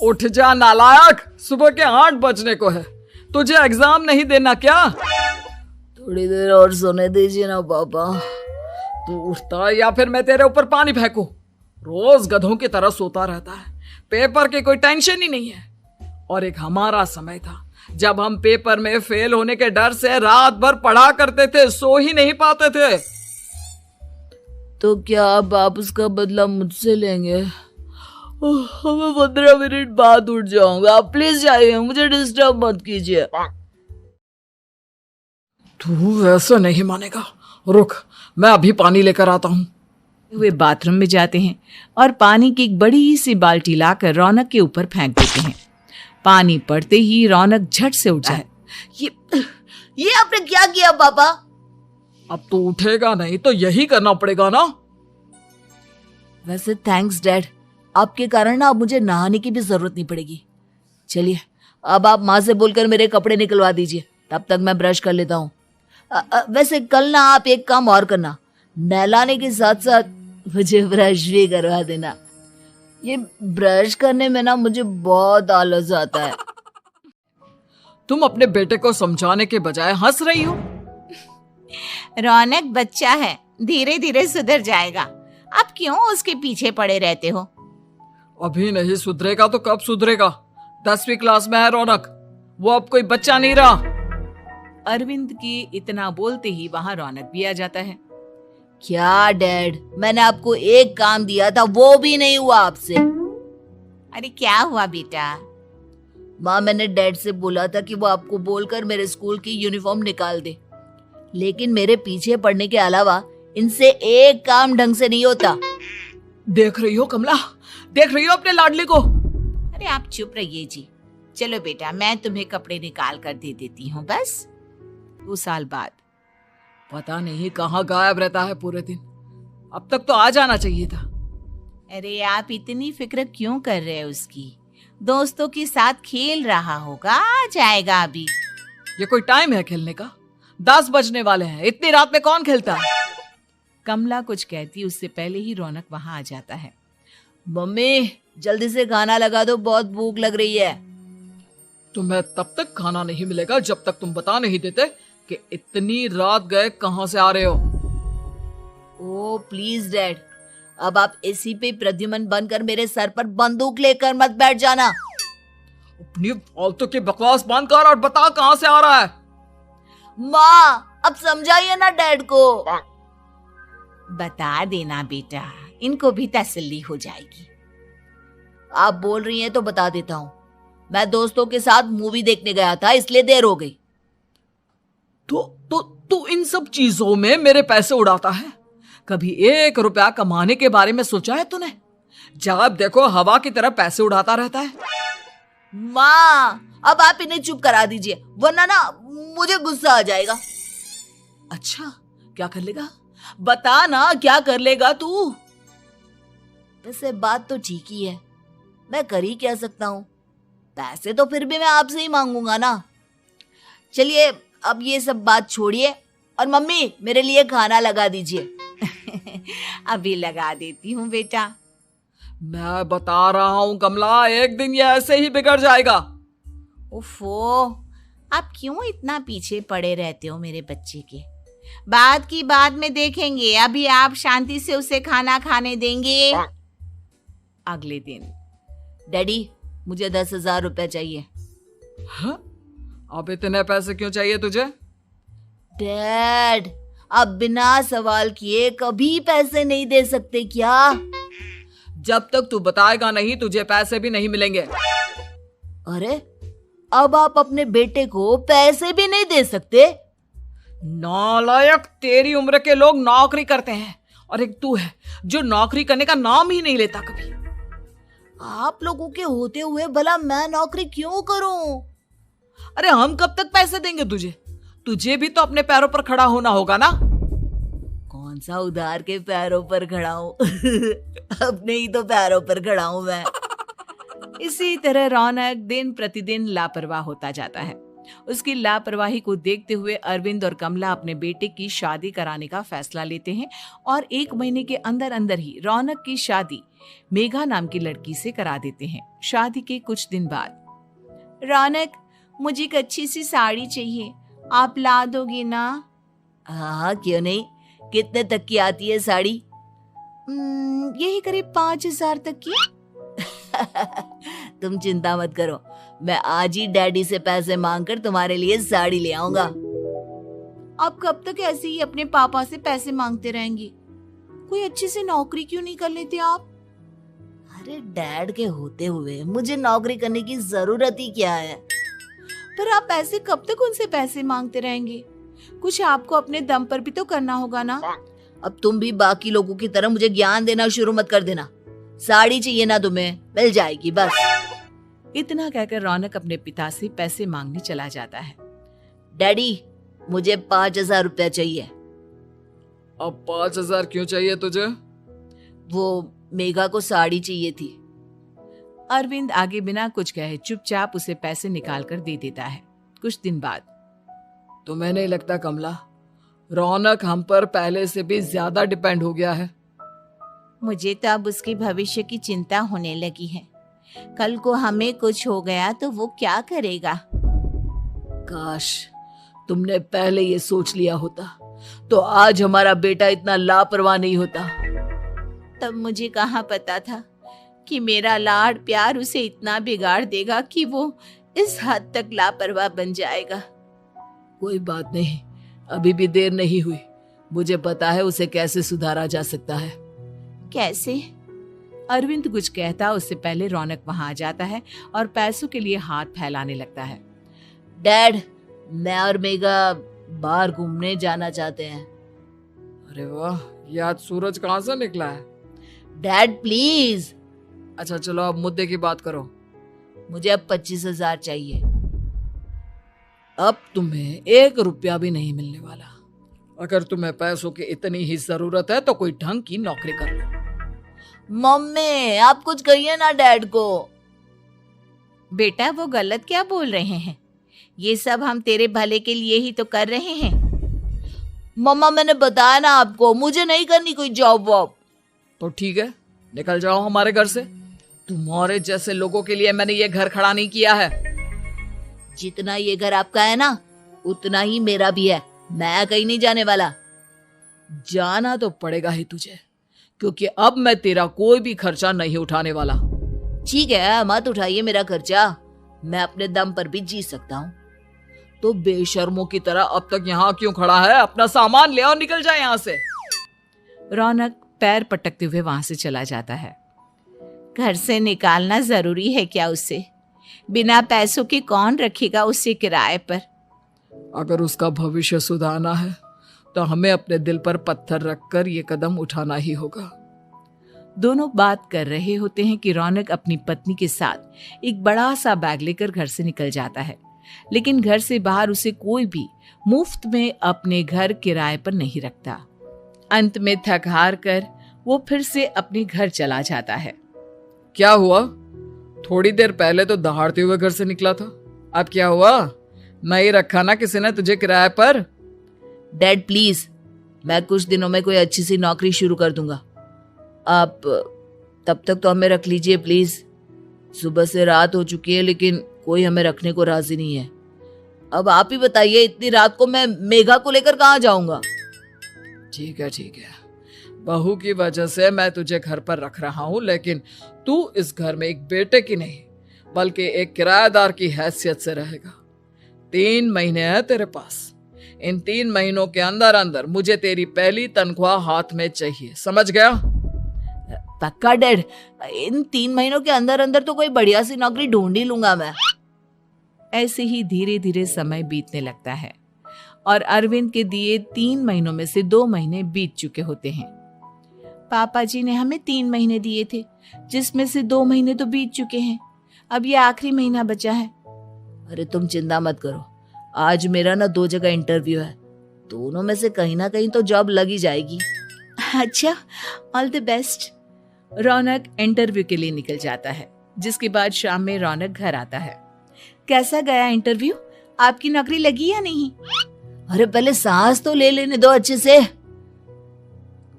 उठ जा नालायक, सुबह के 8 बजने को है। तुझे एग्जाम नहीं देना क्या? थोड़ी देर और सोने दीजिए ना पापा। तू उठता या फिर मैं तेरे ऊपर पानी फेंकूं? रोज गधों की तरह सोता रहता है, पेपर की कोई टेंशन ही नहीं है। और एक हमारा समय था जब हम पेपर में फेल होने के डर से रात भर पढ़ा करते थे, सो ही नहीं पाते थे। तो क्या अब आप उसका बदला मुझसे लेंगे? मैं 15 मिनट बाद उठ जाऊंगा, आप प्लीज जाइए, मुझे डिस्टर्ब मत कीजिए। तू वैसे नहीं मानेगा, रुक मैं अभी पानी लेकर आता हूँ। वे बाथरूम में जाते हैं और पानी की एक बड़ी सी बाल्टी लाकर रौनक के ऊपर फेंक देते हैं। पानी पड़ते ही रौनक झट से उठ जाए। ये आपने क्या किया पापा? अब तो उठेगा नहीं तो यही करना पड़ेगा ना। वैसे थैंक्स डैड, आपके कारण ना अब मुझे नहाने की भी जरूरत नहीं पड़ेगी। चलिए अब आप माँ से बोलकर मेरे कपड़े निकलवा दीजिए, तब तक मैं ब्रश कर लेता हूँ। वैसे कल ना आप एक काम और करना, नहलाने के साथ साथ मुझे ब्रश भी करवा देना। ये ब्रश करने में ना मुझे बहुत आलस आता है। तुम अपने बेटे को समझाने के बजाय हंस रही हो। रौनक बच्चा है, धीरे धीरे सुधर जाएगा। आप क्यों उसके पीछे पड़े रहते हो? अभी नहीं सुधरेगा तो कब सुधरेगा? 10वीं क्लास में है रौनक, वो अब कोई बच्चा नहीं रहा। अरविंद की इतना बोलते ही वहां रौनक भी आ जाता है। क्या डैड, मैंने आपको एक काम दिया था वो भी नहीं हुआ आपसे। अरे क्या हुआ बेटा? माँ, मैंने डैड से बोला था कि वो आपको बोलकर मेरे स्कूल की यूनिफॉर्म निकाल दे, लेकिन मेरे पीछे पड़ने के अलावा इनसे एक काम ढंग से नहीं होता। देख रही हो कमला, देख रही हो अपने लाडले को? अरे आप चुप रहिए जी। चलो बेटा, मैं तुम्हें कपड़े निकाल कर दे देती हूँ। बस 2 साल बाद। पता नहीं कहाँ गायब रहता है पूरे दिन, अब तक तो आ जाना चाहिए था। अरे आप इतनी फिक्र क्यों कर रहे हैं उसकी? दोस्तों के साथ खेल रहा होगा, आ जाएगा अभी। ये कोई टाइम है खेलने का? 10 बजने वाले हैं, इतनी रात में कौन खेलता है? कमला कुछ कहती उससे पहले ही रौनक वहां आ जाता है। मम्मी जल्दी से खाना लगा दो, बहुत भूख लग रही है। तुम्हें तब तक खाना नहीं मिलेगा जब तक तुम बता नहीं देते कि इतनी रात गए कहां से आ रहे हो। ओ प्लीज डैड, अब आप एसी पे प्रद्युमन बनकर मेरे सर पर बंदूक लेकर मत बैठ जाना। अपनी फालतू की बकवास बंद कर और बता कहां से आ रहा है। माँ अब समझाइए ना डैड को। बता देना बेटा, इनको भी तसल्ली हो जाएगी। आप बोल रही हैं तो बता देता हूँ, मैं दोस्तों के साथ मूवी देखने गया था, इसलिए देर हो गई। तो इन सब चीजों में मेरे पैसे उड़ाता है? कभी 1 रुपया कमाने के बारे में सोचा है तूने? जब देखो हवा की तरह पैसे उड़ाता रहता है। माँ अब आप इन्हें चुप करा दीजिए, वरना ना मुझे गुस्सा आ जाएगा। अच्छा क्या कर लेगा? बता ना क्या कर लेगा तू? वैसे बात तो ठीक ही है, मैं कर ही क्या सकता हूँ। पैसे तो फिर भी मैं आपसे ही मांगूंगा ना। चलिए अब ये सब बात छोड़िए और मम्मी मेरे लिए खाना लगा दीजिए। अभी लगा देती हूँ बेटा। मैं बता रहा हूँ कमला, एक दिन ये ऐसे ही बिगड़ जाएगा। ओफो, आप क्यों इतना पीछे पड़े रहते हो मेरे बच्चे के? बात की बाद में देखेंगे, अभी आप शांति से उसे खाना खाने देंगे। अगले दिन। डैडी मुझे 10,000 रुपए चाहिए। हाँ? अब इतने पैसे क्यों चाहिए तुझे? डैड आप बिना सवाल किए कभी पैसे नहीं दे सकते क्या? जब तक तू बताएगा नहीं तुझे पैसे भी नहीं मिलेंगे। अरे अब आप अपने बेटे को पैसे भी नहीं दे सकते? नालायक, तेरी उम्र के लोग नौकरी करते हैं और एक तू है जो नौकरी करने का नाम ही नहीं लेता कभी। आप लोगों के होते हुए भला मैं नौकरी क्यों करूं? अरे हम कब तक पैसे देंगे तुझे? तुझे भी तो अपने पैरों पर खड़ा होना होगा ना। कौन सा उधार के पैरों पर खड़ा हूं? अपने ही तो पैरों पर खड़ा हूं मैं। इसी तरह रौनक दिन प्रतिदिन लापरवाह होता जाता है। उसकी लापरवाही को देखते हुए अरविंद और कमला अपने बेटे की शादी कराने का फैसला लेते हैं और 1 महीने के अंदर अंदर ही रौनक की शादी मेघा नाम की लड़की से करा देते हैं। शादी के कुछ दिन बाद, रौनक, मुझे एक अच्छी सी साड़ी चाहिए, आप ला दोगे ना? हाँ, क्यों नहीं। कितने तक की आती है साड़ी? यही करीब 5,000 तक की। तुम चिंता मत करो, मैं आज ही डैडी से पैसे मांगकर तुम्हारे लिए साड़ी ले आऊंगा। आप कब तक ऐसे ही अपने पापा से पैसे मांगते रहेंगे? कोई अच्छी सी नौकरी क्यों नहीं कर लेते आप? अरे डैड के होते हुए मुझे नौकरी करने की जरूरत ही क्या है? पर आप ऐसे कब तक उनसे पैसे मांगते रहेंगे? कुछ आपको अपने दम पर भी तो करना होगा ना। अब तुम भी बाकी लोगों की तरह मुझे ज्ञान देना शुरू मत कर देना। साड़ी चाहिए ना तुम्हें, मिल जाएगी बस। इतना कहकर रौनक अपने पिता से पैसे मांगने चला जाता है। डैडी, मुझे 5,000 रुपया चाहिए। अब 5,000 क्यों चाहिए तुझे? वो मेघा को साड़ी चाहिए थी। अरविंद आगे बिना कुछ कहे चुपचाप उसे पैसे निकाल कर दे देता है। कुछ दिन बाद, तुम्हें नहीं लगता कमला, रौनक हम पर पहले से भी ज्यादा डिपेंड हो गया है? मुझे तो अब उसके भविष्य की चिंता होने लगी है। कल को हमें कुछ हो गया तो वो क्या करेगा? काश तुमने पहले ये सोच लिया होता तो आज हमारा बेटा इतना लापरवाह नहीं होता। तब मुझे कहाँ पता था कि मेरा लाड़ प्यार उसे इतना बिगाड़ देगा कि वो इस हद तक लापरवाह बन जाएगा। कोई बात नहीं, अभी भी देर नहीं हुई। मुझे पता है उसे कैसे सुधारा जा सकता है। कैसे? अरविंद कुछ कहता उससे पहले रौनक वहां आ जाता है और पैसों के लिए हाथ फैलाने लगता है। डैड, मैं और मेघा बाहर घूमने जाना चाहते हैं। अरे वाह, ये आज सूरज कहाँ से निकला है? Dad please. अच्छा चलो, अब मुद्दे की बात करो। मुझे अब 25,000 चाहिए। अब तुम्हें 1 रुपया भी नहीं मिलने वाला। अगर तुम्हें पैसों की इतनी ही जरूरत है तो कोई ढंग की नौकरी कर लो। मम्मी, आप कुछ कहिए ना डैड को। बेटा, वो गलत क्या बोल रहे हैं? ये सब हम तेरे भले के लिए ही तो कर रहे हैं। मम्मा, मैंने बताया ना आपको, मुझे नहीं करनी कोई जॉब वॉब। तो ठीक है, निकल जाओ हमारे घर से। तुम्हारे जैसे लोगों के लिए मैंने ये घर खड़ा नहीं किया है। जितना ये घर आपका है ना, उतना ही मेरा भी है। मैं कहीं नहीं जाने वाला। जाना तो पड़ेगा ही तुझे, क्योंकि अब मैं तेरा कोई भी खर्चा नहीं उठाने वाला। ठीक है, मत उठाइए मेरा खर्चा, मैं अपने दम पर भी जी सकता हूँ। तो बेशर्मों की तरह अब तक यहाँ क्यों खड़ा है? अपना सामान ले और निकल जाए यहाँ से। रौनक पैर पटकते हुए वहां से चला जाता है। घर से निकालना जरूरी है क्या उसे? बिना पैसों के कौन रखेगा उसे किराए पर? अगर उसका भविष्य सुधारना है तो हमें अपने दिल पर पत्थर रखकर ये कदम उठाना ही होगा। दोनों बात कर रहे होते हैं कि रौनक अपनी पत्नी के साथ एक बड़ा सा बैग लेकर घर से निकल जाता है, लेकिन घर से बाहर उसे कोई भी मुफ्त में अपने घर किराए पर नहीं रखता। अंत में थक हार कर वो फिर से अपने घर चला जाता है। क्या हुआ? थोड़ी देर पहले तो दहाड़ते हुए घर से निकला था, अब क्या हुआ? नहीं रखा ना किसी ने तुझे किराए पर? डैड प्लीज, मैं कुछ दिनों में कोई अच्छी सी नौकरी शुरू कर दूंगा। आप तब तक तो हमें रख लीजिए प्लीज। सुबह से रात हो चुकी है लेकिन कोई हमें रखने को राजी नहीं है। अब आप ही बताइए, इतनी रात को मैं मेघा को लेकर कहाँ जाऊंगा? ठीक है ठीक है, बहू की वजह से मैं तुझे घर पर रख रहा हूँ, लेकिन तू इस घर में एक बेटे की नहीं बल्कि एक किराएदार की हैसियत से रहेगा। 3 महीने है तेरे पास। इन 3 महीनों के अंदर अंदर मुझे तेरी पहली तनख्वाह हाथ में चाहिए, समझ गया? पक्का डैड, इन 3 महीनों के अंदर अंदर तो कोई बढ़िया सी नौकरी ढूंढ ही लूंगा मैं। ऐसे ही धीरे धीरे समय बीतने लगता है और अरविंद के दिए 3 महीनों में से 2 महीने बीत चुके होते हैं। पापा जी ने हमें 3 महीने दिए थे, जिसमें से 2 महीने तो बीत चुके हैं। अब ये आखिरी महीना बचा है। अरे तुम चिंता मत करो, आज मेरा ना 2 जगह इंटरव्यू है, दोनों में से कहीं ना कहीं तो जॉब लग ही जाएगी। अच्छा, all the best. Raunak interview के लिए निकल जाता है, जिसके बाद शाम में रौनक घर आता है। कैसा गया इंटरव्यू? आपकी नौकरी लगी या नहीं? अरे पहले सांस तो ले लेने दो अच्छे से।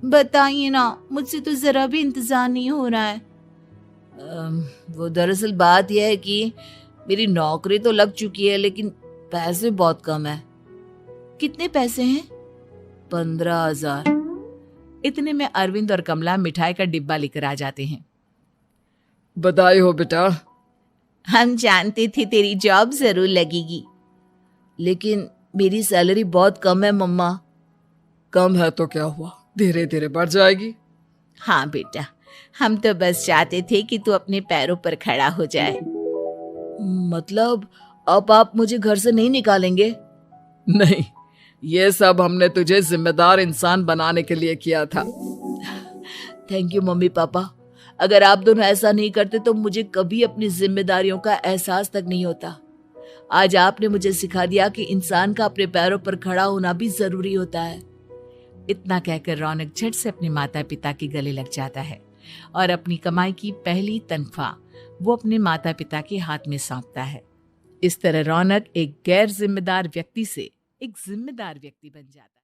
बताइए ना, मुझसे तो जरा भी इंतजार नहीं हो रहा है। वो दरअसल बात यह है कि मेरी नौकरी तो लग चुकी है लेकिन पैसे बहुत कम है। कितने पैसे हैं? 15,000। इतने में अरविंद और कमला मिठाई का डिब्बा लेकर आ जाते हैं। बधाई हो बेटा। हम जानते थे तेरी जॉब जरूर लगेगी। लेकिन मेरी सैलरी बहुत कम है मम्मा। कम है तो क्या हुआ, धीरे धीरे बढ़ जाएगी। हाँ बेटा, हम तो बस चाहते थे कि तू अपने पैरों पर खड़ा हो जाए। मतलब अब आप मुझे घर से नहीं निकालेंगे? नहीं, ये सब हमने तुझे जिम्मेदार इंसान बनाने के लिए किया था। Thank you mummy papa. अगर आप दोनों ऐसा नहीं करते तो मुझे कभी अपनी जिम्मेदारियों का एहसास तक नहीं होता। आज आपने मुझे सिखा दिया कि इंसान का अपने पैरों पर खड़ा होना भी जरूरी होता है। इतना कहकर रौनक झट से अपने माता पिता के गले लग जाता है और अपनी कमाई की पहली तनख्वाह वो अपने माता पिता के हाथ में सौंपता है। इस तरह रौनक एक गैर जिम्मेदार व्यक्ति से एक जिम्मेदार व्यक्ति बन जाता है।